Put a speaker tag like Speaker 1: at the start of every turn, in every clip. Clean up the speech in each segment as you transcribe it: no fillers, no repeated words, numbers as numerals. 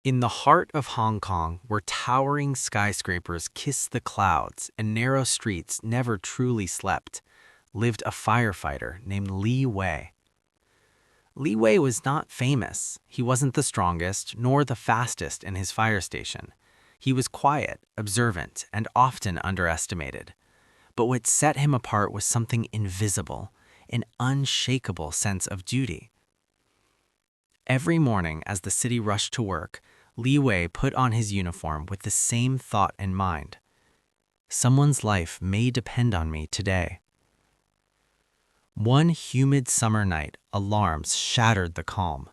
Speaker 1: In the heart of Hong Kong, where towering skyscrapers kissed the clouds and narrow streets never truly slept, lived a firefighter named Li Wei. Li Wei was not famous. He wasn't the strongest nor the fastest in his fire station. He was quiet, observant, and often underestimated. But what set him apart was something invisible, an unshakable sense of duty. Every morning as the city rushed to work, Li Wei put on his uniform with the same thought in mind. Someone's life may depend on me today. One humid summer night, alarms shattered the calm.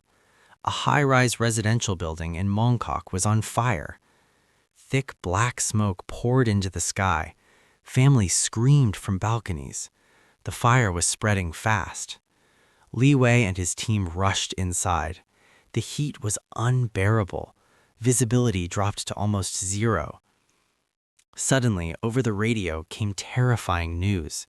Speaker 1: A high-rise residential building in Mongkok was on fire. Thick black smoke poured into the sky. Families screamed from balconies. The fire was spreading fast. Li Wei and his team rushed inside. The heat was unbearable. Visibility dropped to almost zero. Suddenly, over the radio came terrifying news.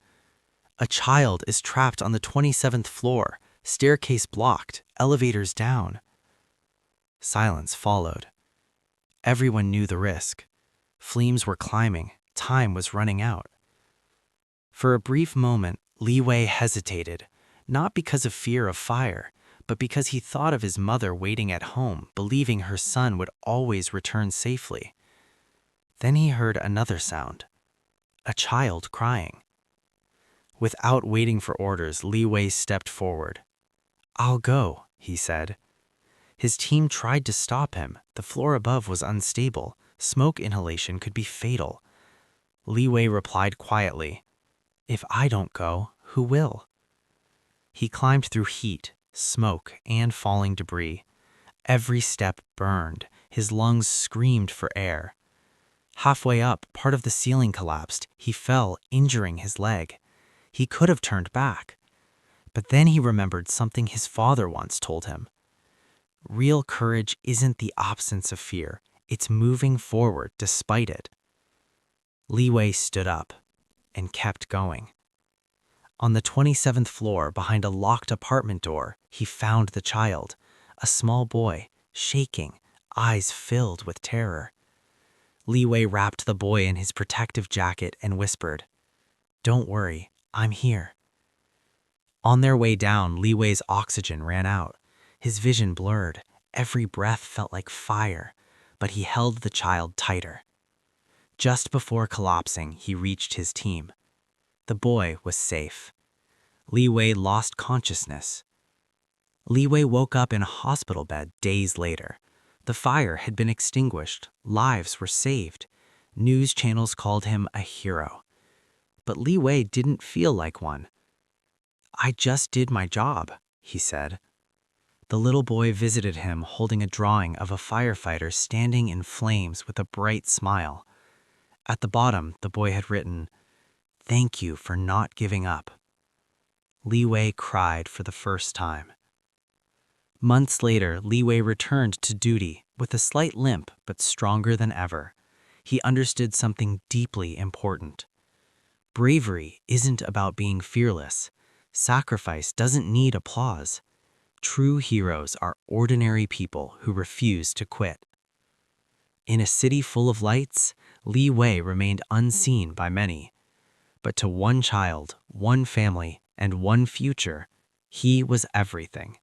Speaker 1: A child is trapped on the 27th floor, staircase blocked, elevators down. Silence followed. Everyone knew the risk. Flames were climbing, time was running out. For a brief moment, Li Wei hesitated, not because of fear of fire, but because he thought of his mother waiting at home, believing her son would always return safely. Then he heard another sound, a child crying. Without waiting for orders, Li Wei stepped forward. "I'll go," he said. His team tried to stop him. The floor above was unstable. Smoke inhalation could be fatal. Li Wei replied quietly, "If I don't go, who will?" He climbed through heat, smoke, and falling debris. Every step burned. His lungs screamed for air. Halfway up, part of the ceiling collapsed. He fell, injuring his leg. He could have turned back. But then he remembered something his father once told him. Real courage isn't the absence of fear. It's moving forward despite it. Li Wei stood up and kept going. On the 27th floor, behind a locked apartment door, he found the child, a small boy, shaking, eyes filled with terror. Li Wei wrapped the boy in his protective jacket and whispered, "Don't worry, I'm here." On their way down, Li Wei's oxygen ran out. His vision blurred. Every breath felt like fire, but he held the child tighter. Just before collapsing, he reached his team. The boy was safe. Li Wei lost consciousness. Li Wei woke up in a hospital bed days later. The fire had been extinguished. Lives were saved. News channels called him a hero. But Li Wei didn't feel like one. "I just did my job," he said. The little boy visited him holding a drawing of a firefighter standing in flames with a bright smile. At the bottom, the boy had written, "Thank you for not giving up." Li Wei cried for the first time. Months later, Li Wei returned to duty with a slight limp but stronger than ever. He understood something deeply important. Bravery isn't about being fearless. Sacrifice doesn't need applause. True heroes are ordinary people who refuse to quit. In a city full of lights, Li Wei remained unseen by many. But to one child, one family, and one future, he was everything.